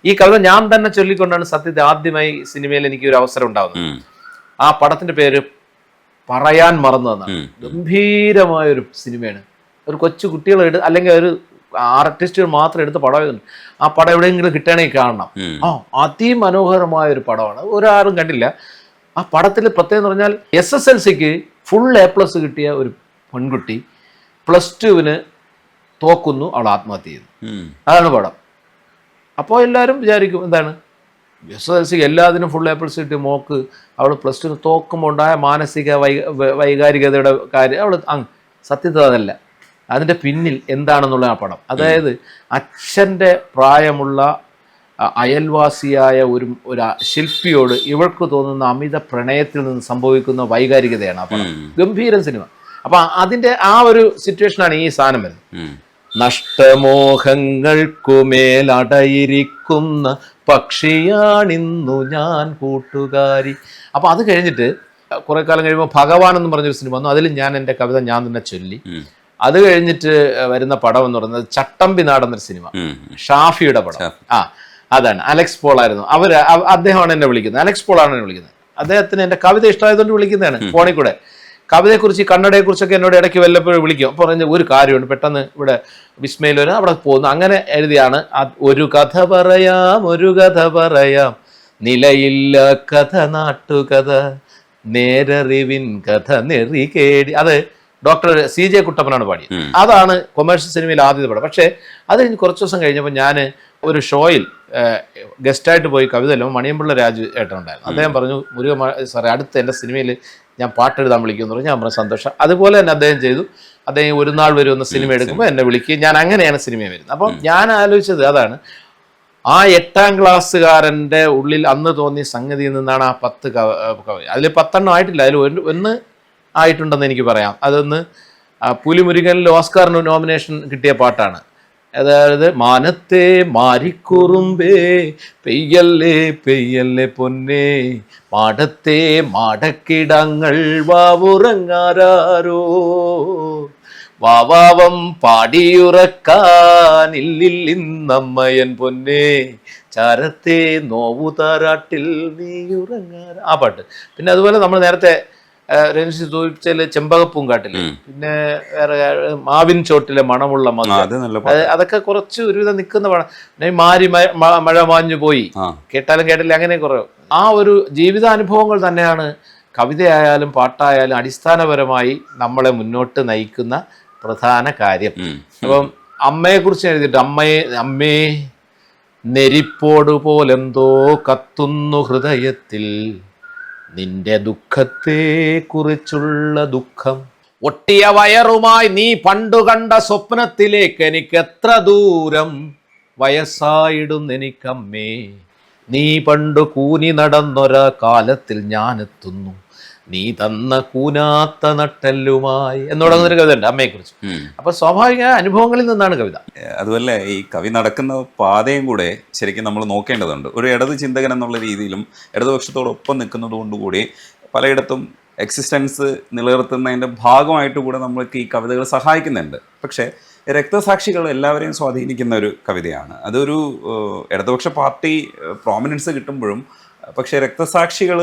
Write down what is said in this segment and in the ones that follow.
ഈ കവിത ഞാൻ തന്നെ ചൊല്ലിക്കൊണ്ടാണ് സത്യത്തിൽ ആദ്യമായി സിനിമയിൽ എനിക്ക് ഒരു അവസരം ഉണ്ടാകുന്നത്. ആ പടത്തിന്റെ പേര് പറയാൻ മറന്നതെന്നാണ്. ഗംഭീരമായൊരു സിനിമയാണ്. ഒരു കൊച്ചു കുട്ടികൾ അല്ലെങ്കിൽ ഒരു ആർട്ടിസ്റ്റുകൾ മാത്രം എടുത്ത പടമായിരുന്നു. ആ പടം എവിടെയെങ്കിലും കിട്ടണമെങ്കിൽ കാണണം. അതിമനോഹരമായ ഒരു പടമാണ്. ഒരാളും കണ്ടില്ല. ആ പടത്തിൽ പ്രത്യേകം എന്ന് പറഞ്ഞാൽ SSLCക്ക് ഫുൾ A+ കിട്ടിയ ഒരു പെൺകുട്ടി +2 തോക്കുന്നു, അവൾ ആത്മഹത്യ ചെയ്യുന്നു. അതാണ് പടം. അപ്പോൾ എല്ലാവരും വിചാരിക്കും എന്താണ് SSLCക്ക് എല്ലാത്തിനും ഫുൾ A+ കിട്ടിയ മോക്ക് അവൾ +2 തോക്കുമ്പോൾ ഉണ്ടായ മാനസിക വൈകാരികതയുടെ കാര്യം അവൾ സത്യത്തിൽ അതല്ല. അതിൻ്റെ പിന്നിൽ എന്താണെന്നുള്ള ആ പടം. അതായത് അച്ഛൻ്റെ പ്രായമുള്ള അയൽവാസിയായ ഒരു ശില്പിയോട് ഇവൾക്ക് തോന്നുന്ന അമിത പ്രണയത്തിൽ നിന്ന് സംഭവിക്കുന്ന വൈകാരികതയാണ് ആ പടം. ഗംഭീരം സിനിമ. അപ്പം അതിൻ്റെ ആ ഒരു സിറ്റുവേഷനാണ് ഈ സാധനം വരുന്നത്. നഷ്ടമോഹങ്ങൾക്കുമേലടയിരിക്കുന്ന പക്ഷിയാണിന്നു ഞാൻ കൂട്ടുകാരി. അപ്പം അത് കഴിഞ്ഞിട്ട് കുറെ കാലം കഴിയുമ്പോൾ ഭഗവാൻ എന്ന് പറഞ്ഞൊരു സിനിമ വന്നു. അതിൽ ഞാൻ എൻ്റെ കവിത ഞാൻ തന്നെ ചൊല്ലി. അത് കഴിഞ്ഞിട്ട് വരുന്ന പടം എന്ന് പറയുന്നത് ചട്ടമ്പി നാട് എന്നൊരു സിനിമ, ഷാഫിയുടെ പടം. അതാണ്. അലക്സ് പോൾ ആയിരുന്നു. അദ്ദേഹമാണ് എന്നെ വിളിക്കുന്നത്. അലക്സ് പോൾ ആണ് എന്നെ വിളിക്കുന്നത്. അദ്ദേഹത്തിന് എൻ്റെ കവിത ഇഷ്ടമായതുകൊണ്ട് വിളിക്കുന്നതാണ് ഫോണിൽ കൂടെ. കവിതയെക്കുറിച്ച് കന്നഡയെക്കുറിച്ചൊക്കെ എന്നോട് ഇടയ്ക്ക് വല്ലപ്പോഴും വിളിക്കും. അപ്പോൾ പറഞ്ഞ ഒരു കാര്യമുണ്ട്, പെട്ടെന്ന് ഇവിടെ വിസ്മയിൽ വരും, അവിടെ പോകുന്നു. അങ്ങനെ എഴുതിയാണ് ഒരു കഥ പറയാം നിലയില്ല കഥ നാട്ടുകഥ നേരറിവിൻ കഥ നെറികേടി. അത് ഡോക്ടർ CJ കുട്ടപ്പനാണ് പാടിയത്. അതാണ് കൊമേഴ്ഷ്യൽ സിനിമയിൽ ആദ്യത്തെ പടം. പക്ഷേ അത് കഴിഞ്ഞ് കുറച്ച് ദിവസം കഴിഞ്ഞപ്പോൾ ഞാൻ ഒരു ഷോയിൽ ഗസ്റ്റായിട്ട് പോയി കവിത എല്ലാം മണിയമ്പിള്ള രാജു ഏട്ടനുണ്ടായിരുന്നു. അദ്ദേഹം പറഞ്ഞു, മുരുക സാറേ അടുത്ത എൻ്റെ സിനിമയിൽ ഞാൻ പാട്ടെഴുതാൻ വിളിക്കുമെന്ന് പറഞ്ഞു. ഞാൻ പറഞ്ഞു സന്തോഷം. അതുപോലെ തന്നെ അദ്ദേഹം ചെയ്തു. അദ്ദേഹം ഒരു നാൾ വരുന്ന സിനിമ എടുക്കുമ്പോൾ എന്നെ വിളിക്കുകയും ഞാൻ അങ്ങനെയാണ് സിനിമയിൽ വരുന്നത്. അപ്പം ഞാൻ ആലോചിച്ചത് അതാണ്, ആ 8ാം ക്ലാസ്സുകാരൻ്റെ ഉള്ളിൽ അന്ന് തോന്നിയ സംഗതിയിൽ നിന്നാണ് ആ 10 കവിത. അതിൽ 10 ആയിട്ടില്ല, അതിൽ ഒന്ന് ആയിട്ടുണ്ടെന്ന് എനിക്ക് പറയാം. അതൊന്ന് പുലിമുരുകനിൽ ഓസ്കാറിന് നോമിനേഷൻ കിട്ടിയ പാട്ടാണ്. അതായത് മാനത്തെ മാരിക്കുറുമ്പേ പെയ്യല്ലേ പെയ്യല്ലേ പൊന്നേ മാടത്തെ മാടക്കിടങ്ങൾ വാവുറങ്ങാരോ വാവാവം പാടിയുറക്കാനില്ലിന്നമ്മയൻ പൊന്നേ ചാരത്തെ നോവു താരാട്ടിൽ നീയുറങ്ങാര. ആ പാട്ട്. പിന്നെ അതുപോലെ നമ്മൾ നേരത്തെ രഞ്ജി സൂചിപ്പിച്ചാല് ചെമ്പകപ്പൂങ്കാട്ടില്, പിന്നെ വേറെ മാവിൻ ചോട്ടിലെ മണമുള്ള മധു, അതൊക്കെ കുറച്ച് ഒരുവിധം നിൽക്കുന്ന പടം. മഴ മാഞ്ഞു പോയി, കേട്ടാലും കേട്ടില്ല, അങ്ങനെ കുറെ ആ ഒരു ജീവിതാനുഭവങ്ങൾ തന്നെയാണ് കവിതയായാലും പാട്ടായാലും അടിസ്ഥാനപരമായി നമ്മളെ മുന്നോട്ട് നയിക്കുന്ന പ്രധാന കാര്യം. അപ്പം അമ്മയെ കുറിച്ച് എഴുതിയിട്ട് അമ്മേ നെരിപ്പോട് പോലെന്തോ കത്തുന്നു ഹൃദയത്തിൽ നിന്റെ ദുഃഖത്തെ കുറിച്ചുള്ള ദുഃഖം. ഒട്ടിയ വയറുമായി നീ പണ്ടു കണ്ട സ്വപ്നത്തിലേക്ക് എനിക്ക് എത്ര ദൂരം വയസ്സായിടും എനിക്കമ്മേ. നീ പണ്ടു കൂനി നടന്നൊരാ കാലത്തിൽ ഞാനെത്തുന്നു നീ തന്ന കൂനാത്ത നട്ടെല്ലുമായി എന്ന് തുടങ്ങുന്നൊരു കവിത ഉണ്ട് അമ്മയെക്കുറിച്ച്. അപ്പൊ സ്വാഭാവിക അനുഭവങ്ങളിൽ നിന്നാണ് കവിത. അതുപോലെ ഈ കവി നടക്കുന്ന പാതയും കൂടെ ശരിക്കും നമ്മൾ നോക്കേണ്ടതുണ്ട്. ഒരു ഇടത് ചിന്തകൻ എന്നുള്ള രീതിയിലും ഇടതുപക്ഷത്തോടൊപ്പം നിൽക്കുന്നത് കൊണ്ടുകൂടി പലയിടത്തും എക്സിസ്റ്റൻസ് നിലനിർത്തുന്നതിൻ്റെ ഭാഗമായിട്ട് കൂടെ നമ്മൾക്ക് ഈ കവിതകൾ സഹായിക്കുന്നുണ്ട്. പക്ഷേ രക്തസാക്ഷികൾ എല്ലാവരെയും സ്വാധീനിക്കുന്ന ഒരു കവിതയാണ്. അതൊരു ഇടതുപക്ഷ പാർട്ടി പ്രോമിനൻസ് കിട്ടുമ്പോഴും പക്ഷേ രക്തസാക്ഷികൾ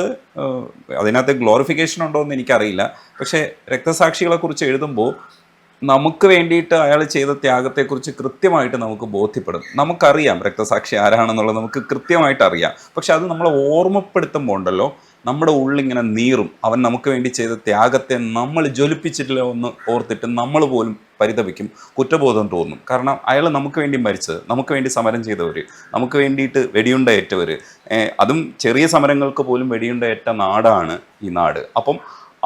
അതിനകത്ത് ഗ്ലോറിഫിക്കേഷൻ ഉണ്ടോ എന്ന് എനിക്കറിയില്ല. പക്ഷേ രക്തസാക്ഷികളെ കുറിച്ച് എഴുതുമ്പോൾ നമുക്ക് വേണ്ടിയിട്ട് അയാൾ ചെയ്ത ത്യാഗത്തെക്കുറിച്ച് കൃത്യമായിട്ട് നമുക്ക് ബോധ്യപ്പെടും. നമുക്കറിയാം രക്തസാക്ഷി ആരാണെന്നുള്ളത്, നമുക്ക് കൃത്യമായിട്ട് അറിയാം. പക്ഷെ അത് നമ്മളെ ഓർമ്മപ്പെടുത്തുമ്പോൾ ഉണ്ടല്ലോ നമ്മുടെ ഉള്ളിങ്ങനെ നീറും. അവൻ നമുക്ക് വേണ്ടി ചെയ്ത ത്യാഗത്തെ നമ്മൾ ജ്വലിപ്പിച്ചിട്ടില്ല ഒന്ന് ഓർത്തിട്ട് നമ്മൾ പോലും പരിതപിക്കും, കുറ്റബോധം തോന്നും. കാരണം അയാൾ നമുക്ക് വേണ്ടി മരിച്ചത്, നമുക്ക് വേണ്ടി സമരം ചെയ്തവർ, നമുക്ക് വേണ്ടിയിട്ട് വെടിയുണ്ടയേറ്റവർ, അതും ചെറിയ സമരങ്ങൾക്ക് പോലും വെടിയുണ്ടയേറ്റ നാടാണ് ഈ നാട്. അപ്പം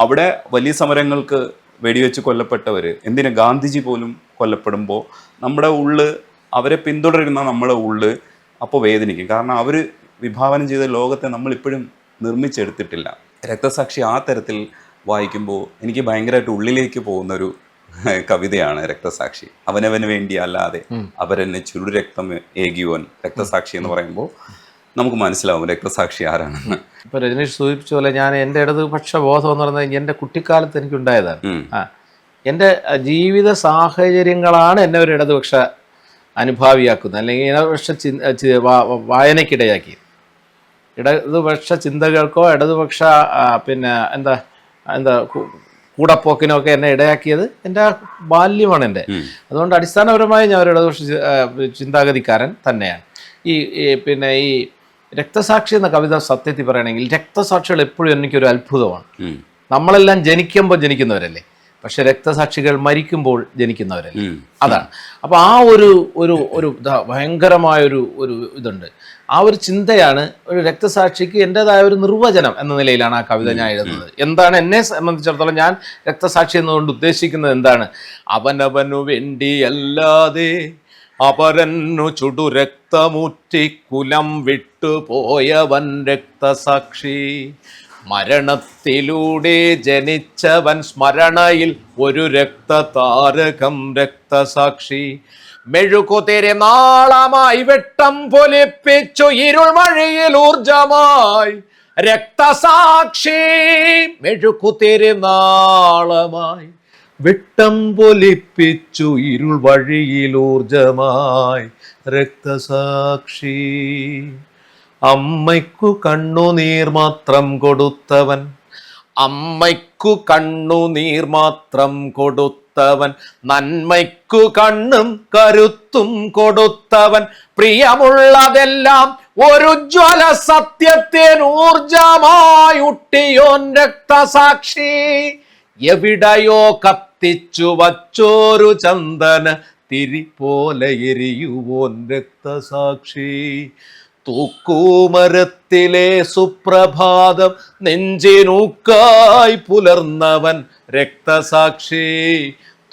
അവിടെ വലിയ സമരങ്ങൾക്ക് വെടിവെച്ച് കൊല്ലപ്പെട്ടവർ, എന്തിന് ഗാന്ധിജി പോലും കൊല്ലപ്പെടുമ്പോൾ നമ്മുടെ ഉള്ള്, അവരെ പിന്തുടരുന്ന നമ്മുടെ ഉള്ള് അപ്പോൾ വേദനിക്കും. കാരണം അവർ വിഭാവനം ചെയ്ത ലോകത്തെ നമ്മളിപ്പോഴും നിർമ്മിച്ചെടുത്തിട്ടില്ല. രക്തസാക്ഷി ആ തരത്തിൽ വായിക്കുമ്പോൾ എനിക്ക് ഭയങ്കരമായിട്ട് ഉള്ളിലേക്ക് പോകുന്നൊരു കവിതയാണ് രക്തസാക്ഷി. അവനവന് വേണ്ടി അല്ലാതെ അവരെന്നെ ചുരുരക്തം ഏകിയോൻ രക്തസാക്ഷി എന്ന് പറയുമ്പോൾ നമുക്ക് മനസ്സിലാവും രക്തസാക്ഷി ആരാണെന്ന്. ഇപ്പൊ രജനീഷ് സൂചിപ്പിച്ച പോലെ ഞാൻ എൻ്റെ ഇടതുപക്ഷ ബോധം എന്ന് പറയുന്നത് എൻ്റെ കുട്ടിക്കാലത്ത് എനിക്കുണ്ടായതാണ്. എൻ്റെ ജീവിത സാഹചര്യങ്ങളാണ് എന്നെ ഒരു ഇടതുപക്ഷ അനുഭാവിയാക്കുന്ന അല്ലെങ്കിൽ ഇടതുപക്ഷ വായനയ്ക്കിടയാക്കി, ഇടതുപക്ഷ ചിന്തകൾക്കോ ഇടതുപക്ഷ പിന്നെ എന്താ കൂടപ്പോക്കിനോ ഒക്കെ എന്നെ ഇടയാക്കിയത് എൻ്റെ ബാല്യമാണ് എൻ്റെ. അതുകൊണ്ട് അടിസ്ഥാനപരമായി ഞാൻ ഒരു ഇടതുപക്ഷ ചിന്താഗതിക്കാരൻ തന്നെയാണ്. പിന്നെ ഈ രക്തസാക്ഷി എന്ന കവിത സത്യത്തിൽ പറയുകയാണെങ്കിൽ രക്തസാക്ഷികൾ എപ്പോഴും എനിക്കൊരു അത്ഭുതമാണ്. നമ്മളെല്ലാം ജനിക്കുന്നവരല്ലേ, പക്ഷെ രക്തസാക്ഷികൾ മരിക്കുമ്പോൾ ജനിക്കുന്നവരല്ലേ, അതാണ്. അപ്പോൾ ആ ഒരു ഭയങ്കരമായൊരു ഇതുണ്ട്. ആ ഒരു ചിന്തയാണ് ഒരു രക്തസാക്ഷിക്ക് എൻ്റെതായ ഒരു നിർവചനം എന്ന നിലയിലാണ് ആ കവിത ഞാൻ എഴുതുന്നത്. എന്താണ് എന്നെ സംബന്ധിച്ചിടത്തോളം ഞാൻ രക്തസാക്ഷി എന്നുകൊണ്ട് ഉദ്ദേശിക്കുന്നത് എന്താണ്? അവനവനു വേണ്ടിയല്ലാതെ അപരന്നു ചുടു രക്തമുറ്റി കുലം വിട്ടുപോയവൻ രക്തസാക്ഷി. മരണത്തിലൂടെ ജനിച്ചവൻ സ്മരണയിൽ ഒരു രക്തതാരകം രക്തസാക്ഷി. മെഴുകുതിരി നാളമായി വെട്ടം പൊലിപ്പിച്ചു ഇരുൾ വഴിയിൽ ഊർജമായി രക്തസാക്ഷി. മെഴുകുതിരി നാളമായി വെട്ടം പൊലിപ്പിച്ചു ഇരുൾ വഴിയിൽ ഊർജമായി രക്തസാക്ഷി. അമ്മയ്ക്കു കണ്ണുനീർ മാത്രം കൊടുത്തവൻ, അമ്മയ്ക്കു കണ്ണുനീർ മാത്രം കൊടുത്തവൻ, നന്മയ്ക്കു കണ്ണും കരുത്തും കൊടുത്തവൻ, പ്രിയമുള്ളതെല്ലാം ഒരു ജ്വല സത്യത്തിന് ഊർജമായുട്ടിയോൻ രക്തസാക്ഷി. എവിടെയോ കത്തിച്ചു വച്ചോരു ചന്ദന തിരി പോലെ എരിയുവോൻ രക്തസാക്ഷി. തൂക്കുമരത്തിലെ സുപ്രഭാതം നെഞ്ചിനൂക്കായി പുലർന്നവൻ രക്തസാക്ഷി.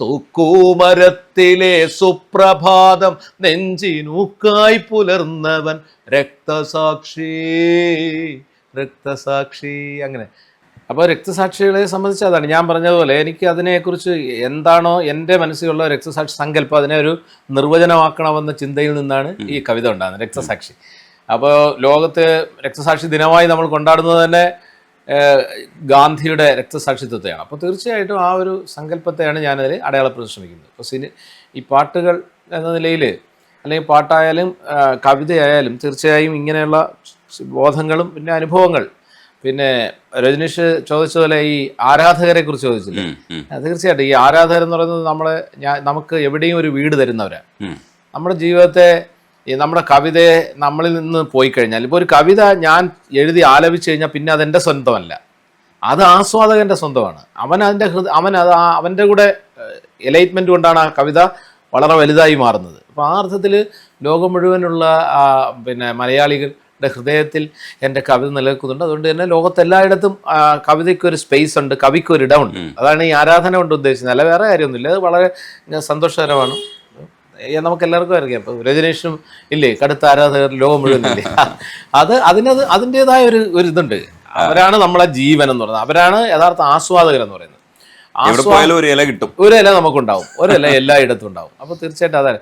തൂക്കുമരത്തിലെ സുപ്രഭാതം നെഞ്ചിനൂക്കായി പുലർന്നവൻ രക്തസാക്ഷി. രക്തസാക്ഷി അങ്ങനെ. അപ്പോൾ രക്തസാക്ഷികളെ സംബന്ധിച്ച് അതാണ് ഞാൻ പറഞ്ഞതുപോലെ എനിക്ക് അതിനെക്കുറിച്ച് എന്താണോ എൻ്റെ മനസ്സിലുള്ള രക്തസാക്ഷി സങ്കല്പം അതിനെ ഒരു നിർവചനമാക്കണമെന്ന ചിന്തയിൽ നിന്നാണ് ഈ കവിത ഉണ്ടാകുന്നത്, രക്തസാക്ഷി. അപ്പോൾ ലോകത്ത് രക്തസാക്ഷി ദിനമായി നമ്മൾ കൊണ്ടാടുന്നത് തന്നെ ഗാന്ധിയുടെ രക്തസാക്ഷിത്വത്തെയാണ്. അപ്പോൾ തീർച്ചയായിട്ടും ആ ഒരു സങ്കല്പത്തെയാണ് ഞാനതിൽ അടയാളപ്പെടുത്താൻ ശ്രമിക്കുന്നത്. അപ്പോൾ ഈ പാട്ടുകൾ എന്ന നിലയിൽ അല്ലെങ്കിൽ പാട്ടായാലും കവിതയായാലും തീർച്ചയായും ഇങ്ങനെയുള്ള ബോധങ്ങളും പിന്നെ അനുഭവങ്ങൾ. പിന്നെ രജനീഷ് ചോദിച്ചതുപോലെ ഈ ആരാധകരെ കുറിച്ച് ചോദിച്ചില്ലേ, തീർച്ചയായിട്ടും ഈ ആരാധകർ എന്ന് പറയുന്നത് നമുക്ക് എവിടെയും ഒരു വീട് തരുന്നവരാണ്. നമ്മുടെ ജീവിതത്തെ നമ്മുടെ കവിതയെ നമ്മളിൽ നിന്ന് പോയി കഴിഞ്ഞാൽ, ഇപ്പോൾ ഒരു കവിത ഞാൻ എഴുതി ആലപിച്ചു കഴിഞ്ഞാൽ പിന്നെ അതെൻ്റെ സ്വന്തമല്ല, അത് ആസ്വാദകൻ്റെ സ്വന്തമാണ്. അവൻ്റെ കൂടെ എലൈറ്റ്മെൻറ്റ് കൊണ്ടാണ് ആ കവിത വളരെ വലുതായി മാറുന്നത്. അപ്പോൾ ആ അർത്ഥത്തിൽ ലോകം മുഴുവനുള്ള പിന്നെ മലയാളികളുടെ ഹൃദയത്തിൽ എൻ്റെ കവിത നിലനിൽക്കുന്നുണ്ട്. അതുകൊണ്ട് തന്നെ ലോകത്തെല്ലായിടത്തും കവിതയ്ക്കൊരു സ്പേസ് ഉണ്ട്, കവിക്കൊരിടമുണ്ട്. അതാണ് ഈ ആരാധന കൊണ്ട് ഉദ്ദേശിച്ചത്, അല്ല വേറെ കാര്യമൊന്നുമില്ല. അത് വളരെ സന്തോഷകരമാണ്. നമുക്ക് എല്ലാവർക്കും അറിയാം. ഇപ്പോൾ രജനീഷും ഇല്ലേ കടുത്ത ആരാധകർ ലോകം മുഴുവൻ ഇല്ലേ, അതിൻ്റെതായ ഒരു ഇതുണ്ട്. അവരാണ് നമ്മളെ ജീവൻ എന്ന് പറയുന്നത്, അവരാണ് യഥാർത്ഥ ആസ്വാദകർ എന്ന് പറയുന്നത്. ഒരു ഇല കിട്ടും, ഒരു ഇല നമുക്കുണ്ടാവും, ഒരു ഇല എല്ലായിടത്തും ഉണ്ടാവും. അപ്പോൾ തീർച്ചയായിട്ടും അതാണ്.